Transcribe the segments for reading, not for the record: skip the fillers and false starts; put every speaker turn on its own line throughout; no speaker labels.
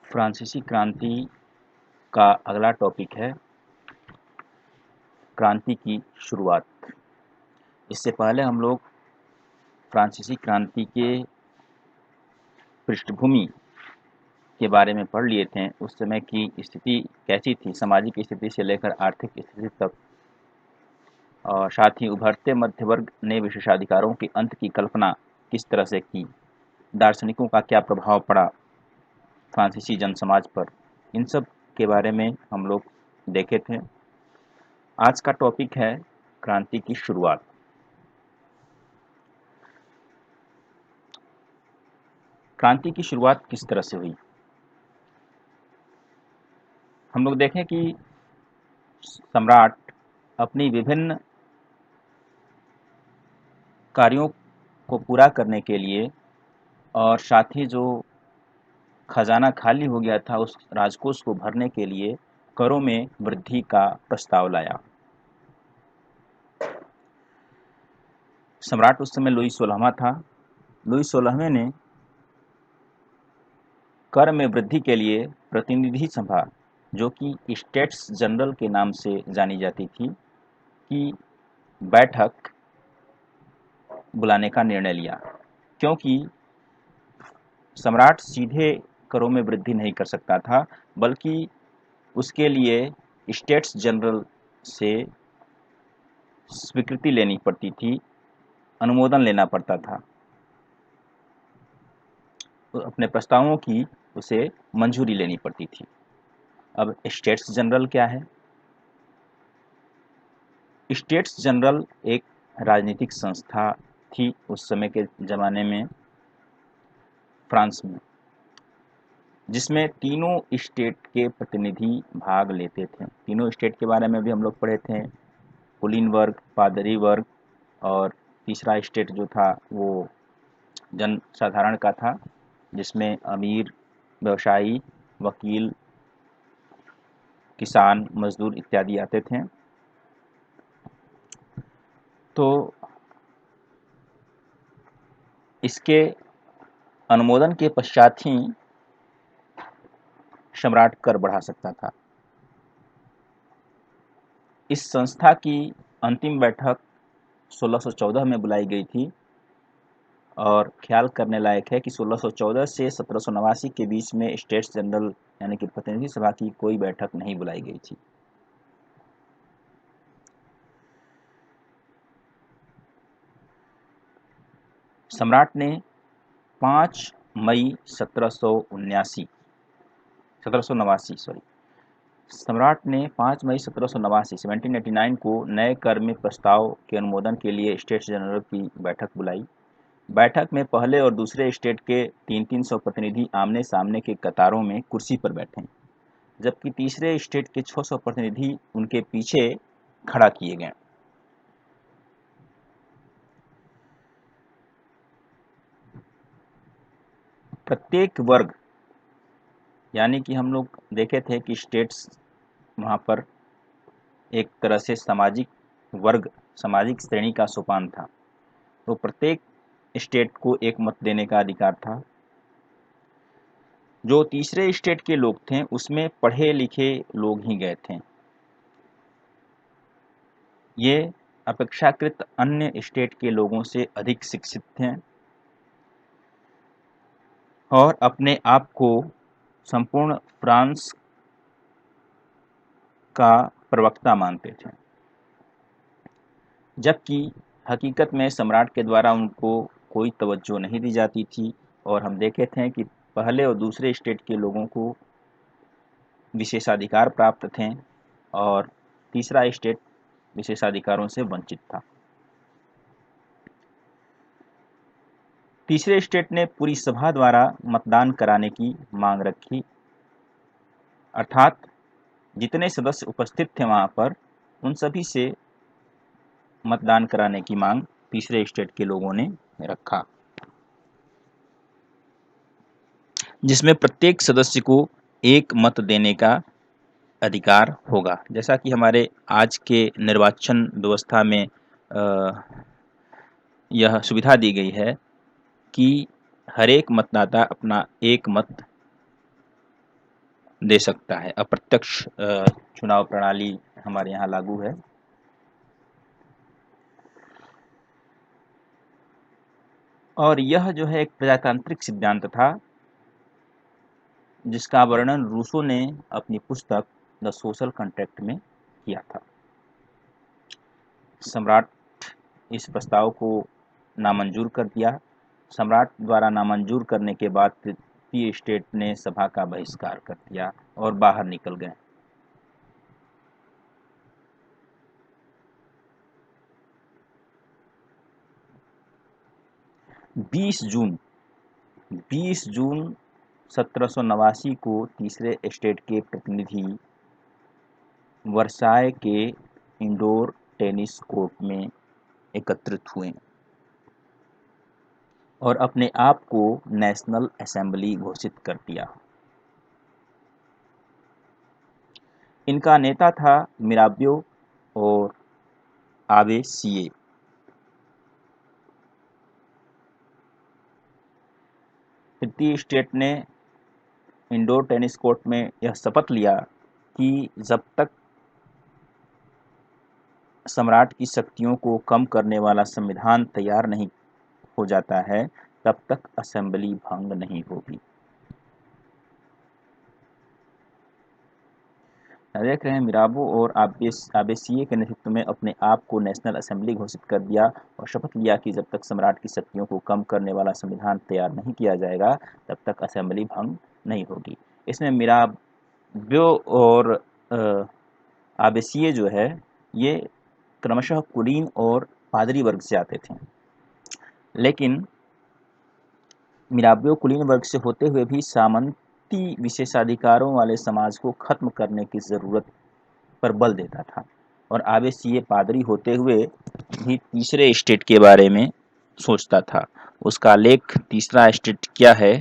फ्रांसीसी क्रांति का अगला टॉपिक है क्रांति की शुरुआत। इससे पहले हम लोग फ्रांसीसी क्रांति के पृष्ठभूमि के बारे में पढ़ लिए थे। उस समय की स्थिति कैसी थी, सामाजिक स्थिति से लेकर आर्थिक स्थिति तक, और साथ ही उभरते मध्य वर्ग ने विशेषाधिकारों के अंत की कल्पना किस तरह से की, दार्शनिकों का क्या प्रभाव पड़ा फ्रांसीसी जनसमाज पर, इन सब के बारे में हम लोग देखे थे। आज का टॉपिक है क्रांति की शुरुआत। क्रांति की शुरुआत किस तरह से हुई। हम लोग देखें कि सम्राट अपनी विभिन्न कार्यों को पूरा करने के लिए और साथ ही जो खजाना खाली हो गया था उस राजकोष को भरने के लिए करों में वृद्धि का प्रस्ताव लाया। सम्राट उस समय लुई 16वां था। लुई 16वें ने कर में वृद्धि के लिए प्रतिनिधि सभा, जो कि स्टेट्स जनरल के नाम से जानी जाती थी, की बैठक बुलाने का निर्णय लिया, क्योंकि सम्राट सीधे करों में वृद्धि नहीं कर सकता था, बल्कि उसके लिए स्टेट्स जनरल से स्वीकृति लेनी पड़ती थी, अनुमोदन लेना पड़ता था, तो अपने प्रस्तावों की उसे मंजूरी लेनी पड़ती थी। अब स्टेट्स जनरल क्या है? स्टेट्स जनरल एक राजनीतिक संस्था थी उस समय के ज़माने में फ्रांस में, जिसमें तीनों स्टेट के प्रतिनिधि भाग लेते थे। तीनों स्टेट के बारे में भी हम लोग पढ़े थे, कुलीन वर्ग, पादरी वर्ग, और तीसरा स्टेट जो था वो जन साधारण का था, जिसमें अमीर, व्यवसायी, वकील, किसान, मजदूर इत्यादि आते थे। तो इसके अनुमोदन के पश्चात ही सम्राट कर बढ़ा सकता था। इस संस्था की अंतिम बैठक 1614 में बुलाई गई थी, और ख्याल करने लायक है कि 1614 से 1789 के बीच में स्टेट्स जनरल यानी कि प्रतिनिधि सभा की कोई बैठक नहीं बुलाई गई थी। सम्राट ने 5 मई 1789 को नए कर में प्रस्ताव के अनुमोदन के लिए स्टेट्स जनरल की बैठक बुलाई। बैठक में पहले और दूसरे स्टेट के 300 प्रतिनिधि आमने सामने के कतारों में कुर्सी पर बैठे, जबकि तीसरे स्टेट के 600 प्रतिनिधि उनके पीछे खड़ा किए गए। प्रत्येक वर्ग, यानी कि हम लोग देखे थे कि स्टेट्स वहाँ पर एक तरह से सामाजिक वर्ग, सामाजिक श्रेणी का सोपान था, तो प्रत्येक स्टेट को एक मत देने का अधिकार था। जो तीसरे स्टेट के लोग थे उसमें पढ़े लिखे लोग ही गए थे। ये अपेक्षाकृत अन्य स्टेट के लोगों से अधिक शिक्षित थे और अपने आप को संपूर्ण फ्रांस का प्रवक्ता मानते थे, जबकि हकीकत में सम्राट के द्वारा उनको कोई तवज्जो नहीं दी जाती थी। और हम देखे थे कि पहले और दूसरे स्टेट के लोगों को विशेषाधिकार प्राप्त थे और तीसरा स्टेट विशेषाधिकारों से वंचित था। तीसरे स्टेट ने पूरी सभा द्वारा मतदान कराने की मांग रखी, अर्थात जितने सदस्य उपस्थित थे वहां पर उन सभी से मतदान कराने की मांग तीसरे स्टेट के लोगों ने रखा, जिसमें प्रत्येक सदस्य को एक मत देने का अधिकार होगा। जैसा कि हमारे आज के निर्वाचन व्यवस्था में यह सुविधा दी गई है कि हर एक मतदाता अपना एक मत दे सकता है। अप्रत्यक्ष चुनाव प्रणाली हमारे यहाँ लागू है। और यह जो है एक प्रजातांत्रिक सिद्धांत था, जिसका वर्णन रूसो ने अपनी पुस्तक द सोशल कॉन्ट्रैक्ट में किया था। सम्राट इस प्रस्ताव को नामंजूर कर दिया। सम्राट द्वारा नामंजूर करने के बाद तृतीय स्टेट ने सभा का बहिष्कार कर दिया और बाहर निकल गए। बीस जून 1789 को तीसरे स्टेट के प्रतिनिधि वर्साय के इंडोर टेनिस कोर्ट में एकत्रित हुए और अपने आप को नेशनल असेंबली घोषित कर दिया। इनका नेता था मिराबियो और आवेसिये। तृतीय स्टेट ने इंडोर टेनिस कोर्ट में यह शपथ लिया कि जब तक सम्राट की शक्तियों को कम करने वाला संविधान तैयार नहीं हो जाता है, तब तक असेंबली भंग नहीं होगी। देख रहे हैं, मिराबो और आबेसिये के नेतृत्व में अपने आप को नेशनल असेंबली घोषित कर दिया और शपथ लिया कि जब तक सम्राट की शक्तियों को कम करने वाला संविधान तैयार नहीं किया जाएगा, तब तक असेंबली भंग नहीं होगी। इसमें मिराबो और आबेसिये जो है, ये क्रमशः कुलीन और पादरी वर्ग से आते थे, लेकिन मिराबियो कुलीन वर्ग से होते हुए भी सामंती विशेषाधिकारों वाले समाज को खत्म करने की जरूरत पर बल देता था और आवेसिये पादरी होते हुए भी तीसरे स्टेट के बारे में सोचता था। उसका लेख तीसरा स्टेट क्या है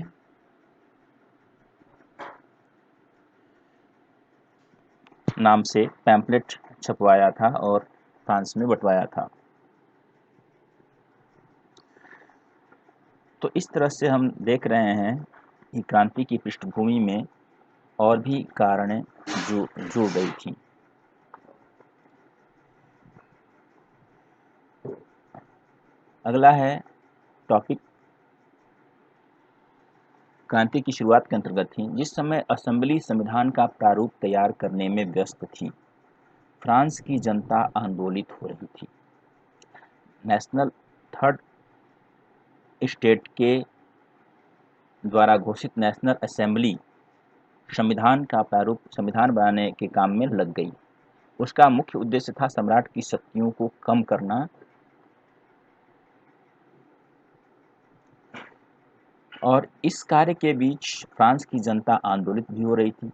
नाम से पैम्पलेट छपवाया था और फ्रांस में बंटवाया था। तो इस तरह से हम देख रहे हैं कि क्रांति की पृष्ठभूमि में और भी कारणें जुड़ गई थी। अगला है टॉपिक क्रांति की शुरुआत के अंतर्गत थी। जिस समय असेंबली संविधान का प्रारूप तैयार करने में व्यस्त थी, फ्रांस की जनता आंदोलित हो रही थी। नेशनल थर्ड स्टेट के द्वारा घोषित नेशनल असेंबली संविधान बनाने के काम में लग गई। उसका मुख्य उद्देश्य था सम्राट की शक्तियों को कम करना और इस कार्य के बीच फ्रांस की जनता आंदोलित भी हो रही थी।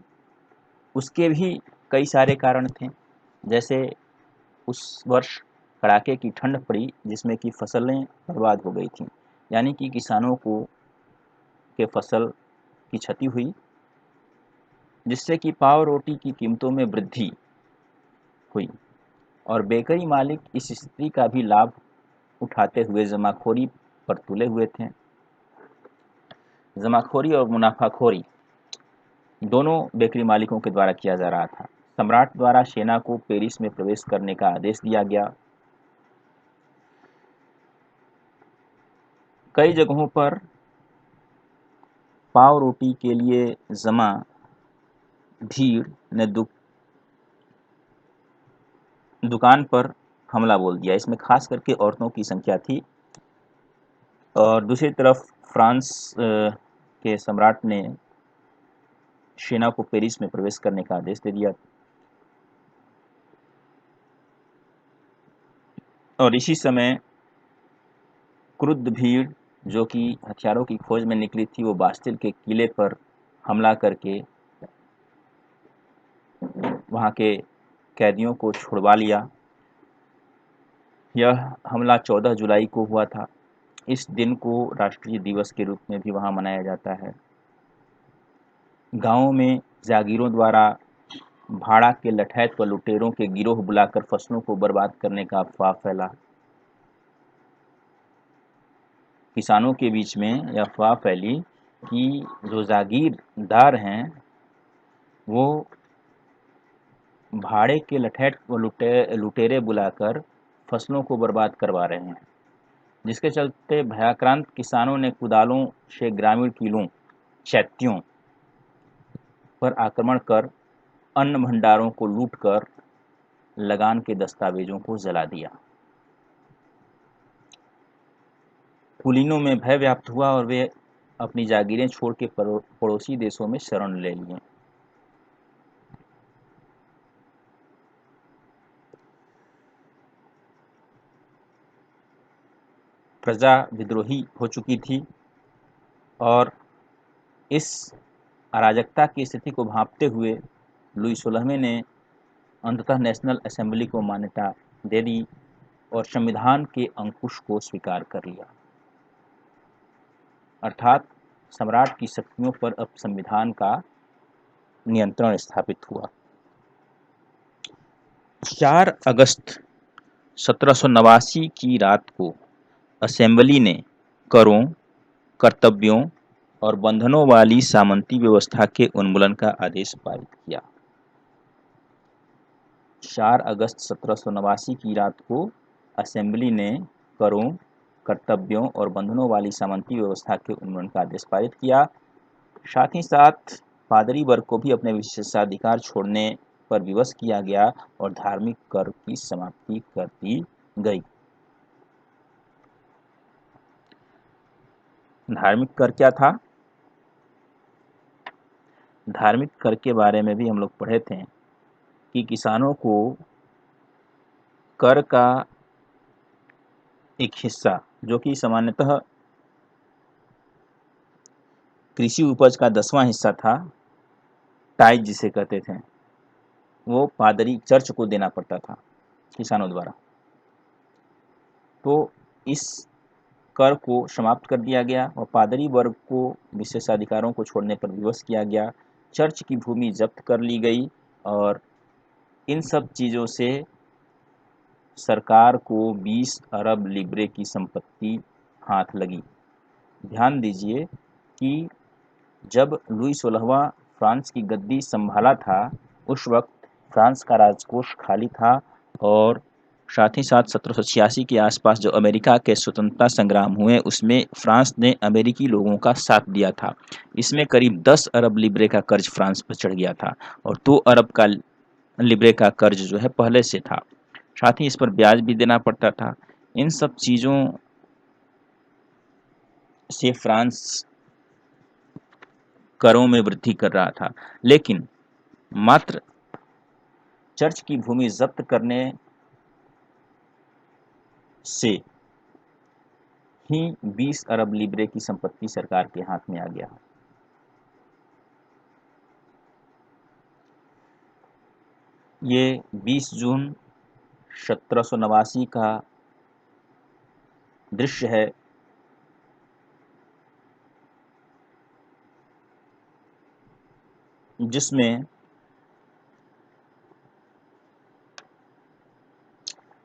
उसके भी कई सारे कारण थे, जैसे उस वर्ष कड़ाके की ठंड पड़ी जिसमें कि फसलें बर्बाद हो गई थीं, यानी कि किसानों को के फसल की क्षति हुई, जिससे कि पाव रोटी की कीमतों में वृद्धि हुई और बेकरी मालिक इस स्थिति का भी लाभ उठाते हुए जमाखोरी पर तुले हुए थे। जमाखोरी और मुनाफाखोरी दोनों बेकरी मालिकों के द्वारा किया जा रहा था। सम्राट द्वारा सेना को पेरिस में प्रवेश करने का आदेश दिया गया। कई जगहों पर पाव रोटी के लिए जमा भीड़ ने दुकान पर हमला बोल दिया। इसमें खास करके औरतों की संख्या थी और दूसरी तरफ फ्रांस के सम्राट ने सेना को पेरिस में प्रवेश करने का आदेश दे दिया और इसी समय क्रुद्ध भीड़ जो कि हथियारों की खोज में निकली थी, वो बास्तिल के किले पर हमला करके वहां के कैदियों को छुड़वा लिया। यह हमला 14 जुलाई को हुआ था। इस दिन को राष्ट्रीय दिवस के रूप में भी वहां मनाया जाता है। गांवों में जागीरों द्वारा भाड़ा के लठैत व लुटेरों के गिरोह बुलाकर फसलों को बर्बाद करने का अफवाह फैला। किसानों के बीच में यह अफवाह फैली कि जो जागीरदार हैं वो भाड़े के लठैत व लुटेरे बुलाकर फसलों को बर्बाद करवा रहे हैं, जिसके चलते भयाक्रांत किसानों ने कुदालों से ग्रामीण कीलों चैत्यों पर आक्रमण कर अन्न भंडारों को लूटकर लगान के दस्तावेजों को जला दिया। कुलीनों में भय व्याप्त हुआ और वे अपनी जागीरें छोड़ के पड़ोसी देशों में शरण ले लिए। प्रजा विद्रोही हो चुकी थी और इस अराजकता की स्थिति को भांपते हुए लुई 16वें ने अंततः नेशनल असेंबली को मान्यता दे दी और संविधान के अंकुश को स्वीकार कर लिया, अर्थात सम्राट की शक्तियों पर अब संविधान का नियंत्रण स्थापित हुआ। 4 अगस्त 1789 की रात को असेंबली ने करों, कर्तव्यों और बंधनों वाली सामंती व्यवस्था के उन्मूलन का आदेश पारित किया। 4 अगस्त 1789 की रात को असेंबली ने करों, कर्तव्यों और बंधनों वाली सामंती व्यवस्था के उन्मूलन का आदेश पारित किया। साथ ही साथ पादरी वर्ग को भी अपने विशेषाधिकार छोड़ने पर विवश किया गया और धार्मिक कर की समाप्ति कर दी गई। धार्मिक कर क्या था? धार्मिक कर के बारे में भी हम लोग पढ़े थे कि किसानों को कर का एक हिस्सा, जो कि सामान्यतः कृषि उपज का 10वां हिस्सा था, टाइज जिसे कहते थे, वो पादरी चर्च को देना पड़ता था किसानों द्वारा। तो इस कर को समाप्त कर दिया गया और पादरी वर्ग को विशेषाधिकारों को छोड़ने पर विवश किया गया। चर्च की भूमि जब्त कर ली गई और इन सब चीज़ों से सरकार को 20 अरब लिब्रे की संपत्ति हाथ लगी। ध्यान दीजिए कि जब लुई 16वां फ्रांस की गद्दी संभाला था, उस वक्त फ्रांस का राजकोष खाली था और साथ ही साथ 1786 के आसपास जो अमेरिका के स्वतंत्रता संग्राम हुए, उसमें फ्रांस ने अमेरिकी लोगों का साथ दिया था। इसमें करीब 10 अरब लिब्रे का कर्ज फ्रांस पर चढ़ गया था और 2 अरब का लिब्रे का कर्ज जो है पहले से था। साथ ही इस पर ब्याज भी देना पड़ता था। इन सब चीज़ों से फ्रांस करों में वृद्धि कर रहा था, लेकिन मात्र चर्च की भूमि जब्त करने से ही 20 अरब लिब्रे की संपत्ति सरकार के हाथ में आ गया। ये 20 जून 1789 का दृश्य है, जिसमें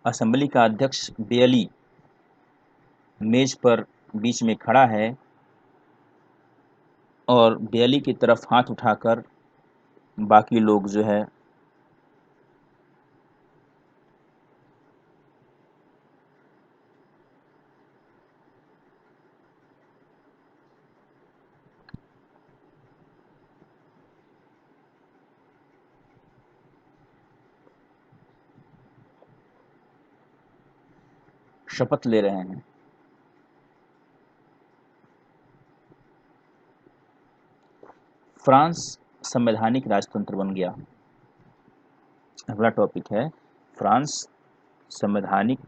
असेंबली का अध्यक्ष बेयली मेज पर बीच में खड़ा है और बेयली की तरफ हाथ उठाकर बाकी लोग जो है शपथ ले रहे हैं। फ्रांस संवैधानिक राजतंत्र बन गया। अगला टॉपिक है फ्रांस संवैधानिक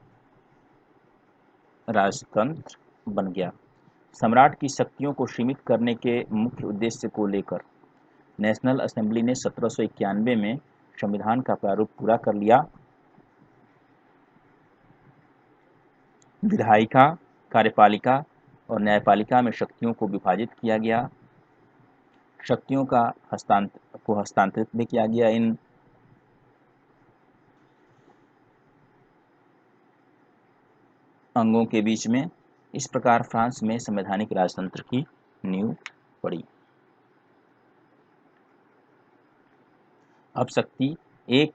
राजतंत्र बन गया। सम्राट की शक्तियों को सीमित करने के मुख्य उद्देश्य को लेकर नेशनल असेंबली ने 1791 में संविधान का प्रारूप पूरा कर लिया। विधायिका, कार्यपालिका और न्यायपालिका में शक्तियों को विभाजित किया गया। शक्तियों का हस्तांतरित भी किया गया इन अंगों के बीच में। इस प्रकार फ्रांस में संवैधानिक राजतंत्र की नींव पड़ी। अब शक्ति एक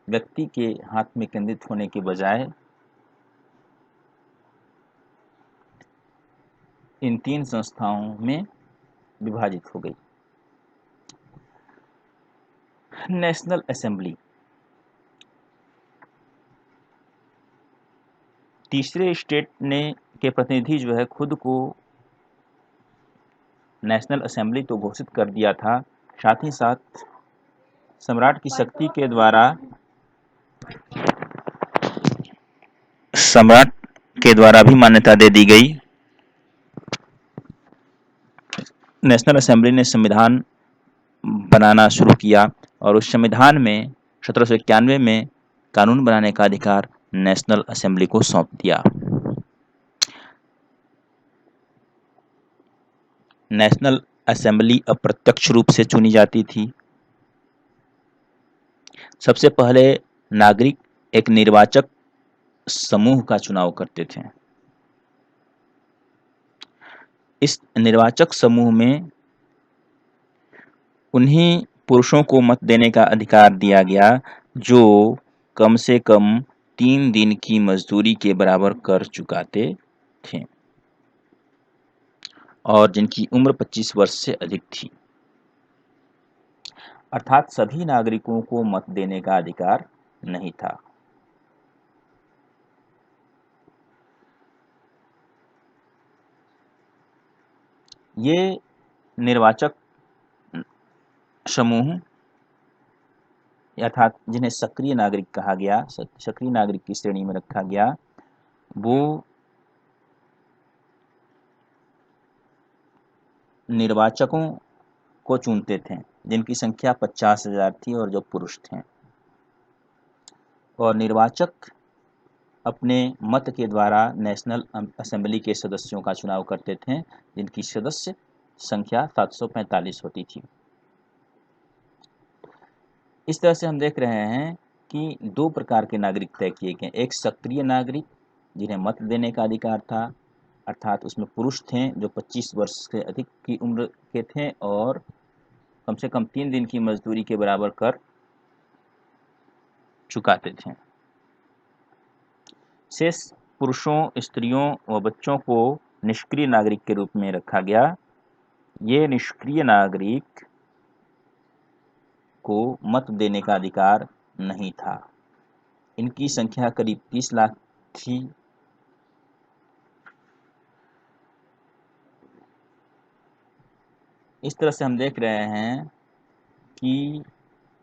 व्यक्ति के हाथ में केंद्रित होने के बजाय इन 3 संस्थाओं में विभाजित हो गई। नेशनल असेंबली तीसरे स्टेट ने के प्रतिनिधि जो है खुद को नेशनल असेंबली तो घोषित कर दिया था, साथ ही साथ सम्राट की शक्ति के द्वारा भी मान्यता दे दी गई। नेशनल असेंबली ने संविधान बनाना शुरू किया और उस संविधान में 1791 में कानून बनाने का अधिकार नेशनल असेंबली को सौंप दिया। नेशनल असेंबली अप्रत्यक्ष रूप से चुनी जाती थी। सबसे पहले नागरिक एक निर्वाचक समूह का चुनाव करते थे। इस निर्वाचक समूह में उन्हीं पुरुषों को मत देने का अधिकार दिया गया जो कम से कम 3 दिन की मजदूरी के बराबर कर चुकाते थे और जिनकी उम्र 25 वर्ष से अधिक थी। अर्थात सभी नागरिकों को मत देने का अधिकार नहीं था। ये निर्वाचक समूह अर्थात जिन्हें सक्रिय नागरिक कहा गया, सक्रिय नागरिक की श्रेणी में रखा गया, वो निर्वाचकों को चुनते थे जिनकी संख्या 50,000 थी और जो पुरुष थे, और निर्वाचक अपने मत के द्वारा नेशनल असेंबली के सदस्यों का चुनाव करते थे जिनकी सदस्य संख्या 745 होती थी। इस तरह से हम देख रहे हैं कि 2 प्रकार के नागरिक तय किए गए। एक सक्रिय नागरिक जिन्हें मत देने का अधिकार था, अर्थात उसमें पुरुष थे जो 25 वर्ष से अधिक की उम्र के थे और कम से कम 3 दिन की मजदूरी के बराबर कर चुकाते थे। शेष पुरुषों, स्त्रियों व बच्चों को निष्क्रिय नागरिक के रूप में रखा गया। ये निष्क्रिय नागरिक को मत देने का अधिकार नहीं था। इनकी संख्या करीब 30 लाख थी। इस तरह से हम देख रहे हैं कि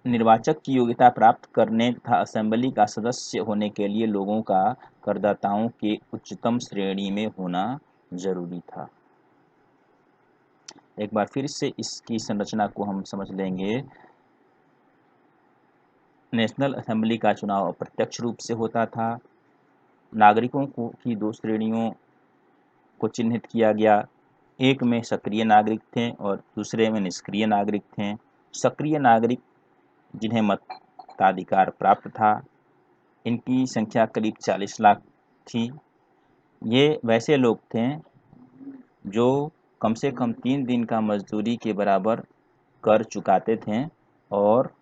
निर्वाचक की योग्यता प्राप्त करने तथा असेंबली का सदस्य होने के लिए लोगों का करदाताओं के उच्चतम श्रेणी में होना जरूरी था। एक बार फिर से इसकी संरचना को हम समझ लेंगे। नेशनल असेंबली का चुनाव अप्रत्यक्ष रूप से होता था। नागरिकों की 2 श्रेणियों को चिन्हित किया गया। एक में सक्रिय नागरिक थे और दूसरे में निष्क्रिय नागरिक थे। सक्रिय नागरिक जिन्हें मताधिकार प्राप्त था, इनकी संख्या करीब 40 लाख थी। ये वैसे लोग थे जो कम से कम 3 दिन का मजदूरी के बराबर कर चुकाते थे और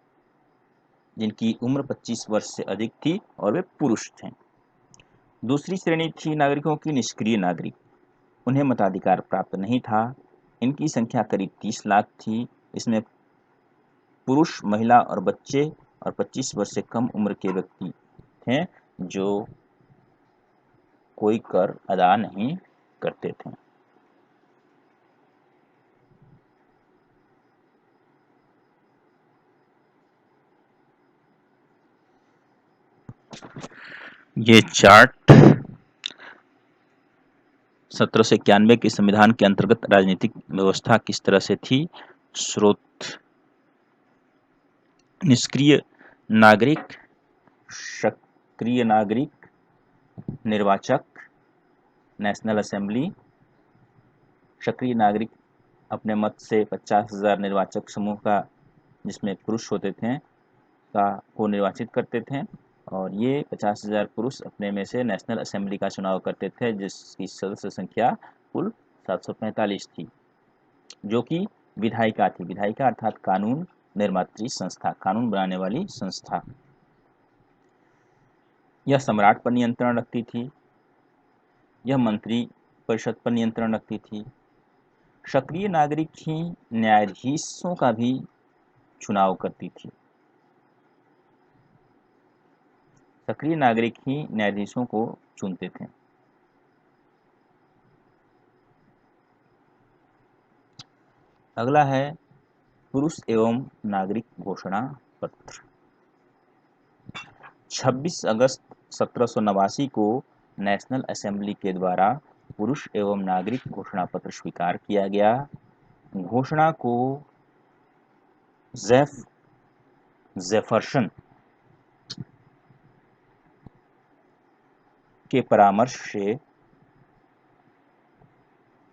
जिनकी उम्र 25 वर्ष से अधिक थी और वे पुरुष थे। दूसरी श्रेणी थी नागरिकों की निष्क्रिय नागरिक। उन्हें मताधिकार प्राप्त नहीं था। इनकी संख्या करीब 30 लाख थी। इसमें पुरुष, महिला और बच्चे और 25 वर्ष से कम उम्र के व्यक्ति थे जो कोई कर अदा नहीं करते थे। ये चार्ट 1791 के संविधान के अंतर्गत राजनीतिक व्यवस्था किस तरह से थी। स्रोत: निष्क्रिय नागरिक, सक्रिय नागरिक, निर्वाचक, नेशनल असेंबली। सक्रिय नागरिक अपने मत से 50,000 निर्वाचक समूह का, जिसमें पुरुष होते थे, को निर्वाचित करते थे और ये 50,000 पुरुष अपने में से नेशनल असेंबली का चुनाव करते थे जिसकी सदस्य संख्या कुल 745 थी, जो कि विधायिका थी। विधायिका अर्थात कानून निर्मात्री संस्था, कानून बनाने वाली संस्था। यह सम्राट पर नियंत्रण रखती थी, यह मंत्री परिषद पर नियंत्रण रखती थी। सक्रिय नागरिक ही न्यायाधीशों का भी चुनाव करती थी। सक्रिय नागरिक ही न्यायाधीशों को चुनते थे। अगला है पुरुष एवं नागरिक घोषणा पत्र। 26 अगस्त 1789 को नेशनल असेंबली के द्वारा पुरुष एवं नागरिक घोषणा पत्र स्वीकार किया गया। घोषणा को जेफरसन के परामर्श से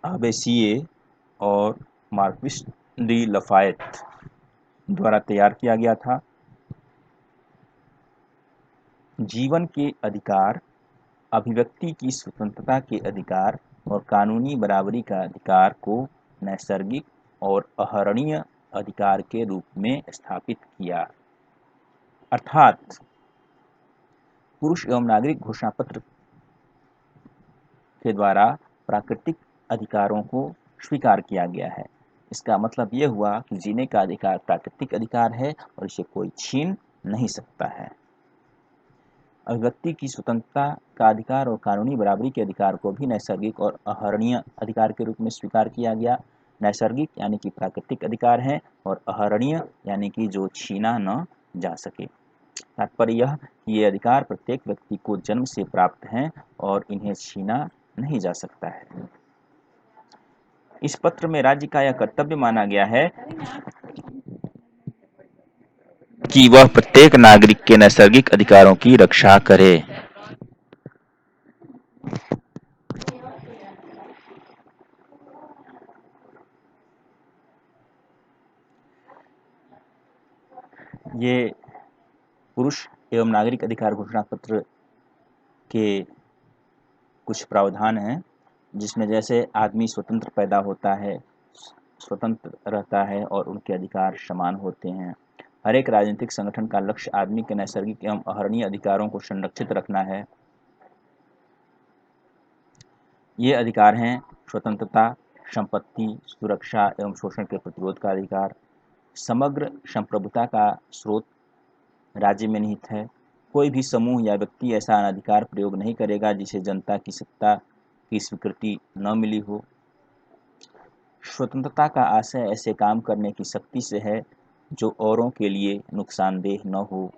आबेसिये और मार्क्विस डी लफायत द्वारा तैयार किया गया था। जीवन के अधिकार, अभिव्यक्ति की स्वतंत्रता के अधिकार और कानूनी बराबरी का अधिकार को नैसर्गिक और अहरणीय अधिकार के रूप में स्थापित किया। अर्थात पुरुष एवं नागरिक घोषणा पत्र के द्वारा प्राकृतिक अधिकारों को स्वीकार किया गया है। इसका मतलब ये हुआ कि जीने का अधिकार प्राकृतिक अधिकार है और इसे कोई छीन नहीं सकता है। अभिव्यक्ति की स्वतंत्रता का अधिकार और कानूनी बराबरी के अधिकार को भी नैसर्गिक और अहरणीय अधिकार के रूप में स्वीकार किया गया। नैसर्गिक यानी कि प्राकृतिक अधिकार है और अहरणीय यानी कि जो छीना न जा सके। तात्पर्य यह कि ये अधिकार प्रत्येक व्यक्ति को जन्म से प्राप्त हैं और इन्हें छीना नहीं जा सकता है। इस पत्र में राज्य का यह कर्तव्य माना गया है कि वह प्रत्येक नागरिक के नैसर्गिक अधिकारों की रक्षा करे। ये पुरुष एवं नागरिक अधिकार घोषणा पत्र के कुछ प्रावधान हैं, जिसमें जैसे आदमी स्वतंत्र पैदा होता है, स्वतंत्र रहता है और उनके अधिकार समान होते हैं। हर एक राजनीतिक संगठन का लक्ष्य आदमी के नैसर्गिक एवं अहरणीय अधिकारों को संरक्षित रखना है। ये अधिकार हैं स्वतंत्रता, संपत्ति, सुरक्षा एवं शोषण के प्रतिरोध का अधिकार। समग्र संप्रभुता का स्रोत राज्य में निहित है। कोई भी समूह या व्यक्ति ऐसा अनाधिकार प्रयोग नहीं करेगा जिसे जनता की सत्ता की स्वीकृति न मिली हो। स्वतंत्रता का आशय ऐसे काम करने की शक्ति से है जो औरों के लिए नुकसानदेह न हो।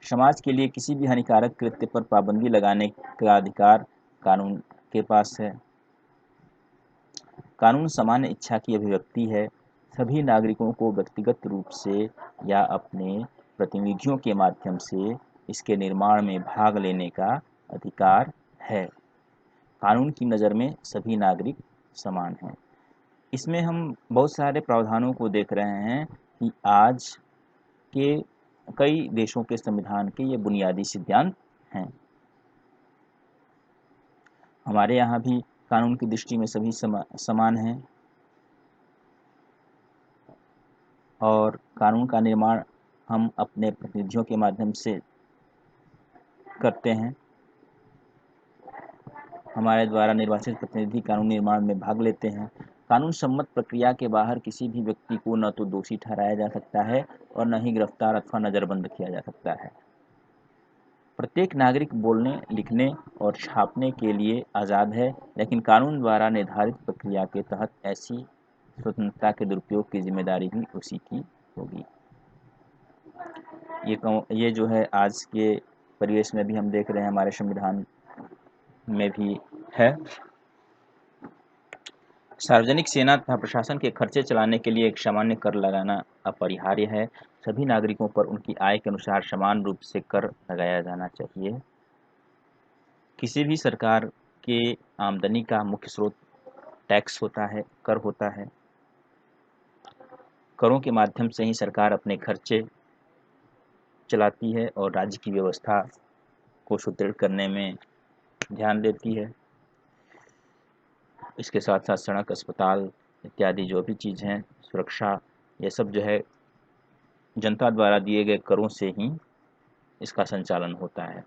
समाज के लिए किसी भी हानिकारक कृत्य पर पाबंदी लगाने का अधिकार कानून के पास है। कानून सामान्य इच्छा की अभिव्यक्ति है। सभी नागरिकों को व्यक्तिगत रूप से या अपने प्रतिनिधियों के माध्यम से इसके निर्माण में भाग लेने का अधिकार है। कानून की नज़र में सभी नागरिक समान हैं। इसमें हम बहुत सारे प्रावधानों को देख रहे हैं कि आज के कई देशों के संविधान के ये बुनियादी सिद्धांत हैं। हमारे यहाँ भी कानून की दृष्टि में सभी समान हैं और कानून का निर्माण हम अपने प्रतिनिधियों के माध्यम से करते हैं। हमारे द्वारा निर्वाचित प्रतिनिधि कानून निर्माण में भाग लेते हैं। कानून सम्मत प्रक्रिया के बाहर किसी भी व्यक्ति को न तो दोषी ठहराया जा सकता है और न ही गिरफ्तार अथवा नज़रबंद किया जा सकता है। प्रत्येक नागरिक बोलने, लिखने और छापने के लिए आज़ाद है, लेकिन कानून द्वारा निर्धारित प्रक्रिया के तहत ऐसी स्वतंत्रता के दुरुपयोग की जिम्मेदारी भी उसी की होगी। ये जो है आज के परिवेश में भी हम देख रहे हैं, हमारे संविधान में भी है। सार्वजनिक सेना तथा प्रशासन के खर्चे चलाने के लिए एक सामान्य कर लगाना अपरिहार्य है। सभी नागरिकों पर उनकी आय के अनुसार समान रूप से कर लगाया जाना चाहिए। किसी भी सरकार के आमदनी का मुख्य स्रोत टैक्स होता है, कर होता है। करों के माध्यम से ही सरकार अपने खर्चे चलाती है और राज्य की व्यवस्था को सुदृढ़ करने में ध्यान देती है। इसके साथ साथ सड़क, अस्पताल इत्यादि जो भी चीज़ हैं, सुरक्षा ये सब जो है जनता द्वारा दिए गए करों से ही इसका संचालन होता है।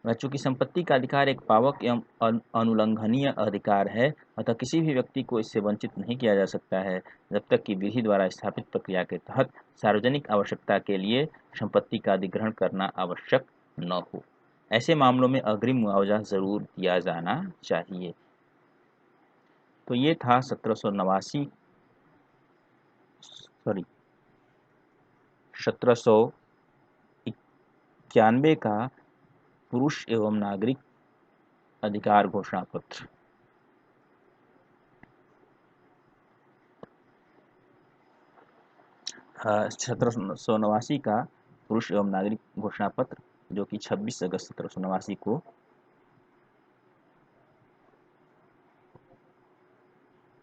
चूंकि संपत्ति का अधिकार एक पावक एवं अनुल्लंघनीय अधिकार है, अतः किसी भी व्यक्ति को इससे वंचित नहीं किया जा सकता है जब तक कि विधि द्वारा स्थापित प्रक्रिया के तहत सार्वजनिक आवश्यकता के लिए संपत्ति का अधिग्रहण करना आवश्यक न हो। ऐसे मामलों में अग्रिम मुआवजा जरूर दिया जाना चाहिए। तो ये था 1791 का पुरुष एवं नागरिक अधिकार घोषणा पत्र। 1789 का पुरुष एवं नागरिक घोषणा पत्र, जो कि 26 अगस्त 1789 को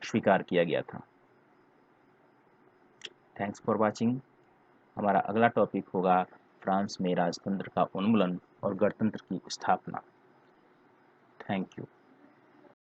स्वीकार किया गया था। Thanks for watching. हमारा अगला टॉपिक होगा फ्रांस में राजतंत्र का उन्मूलन और गणतंत्र की स्थापना। Thank you.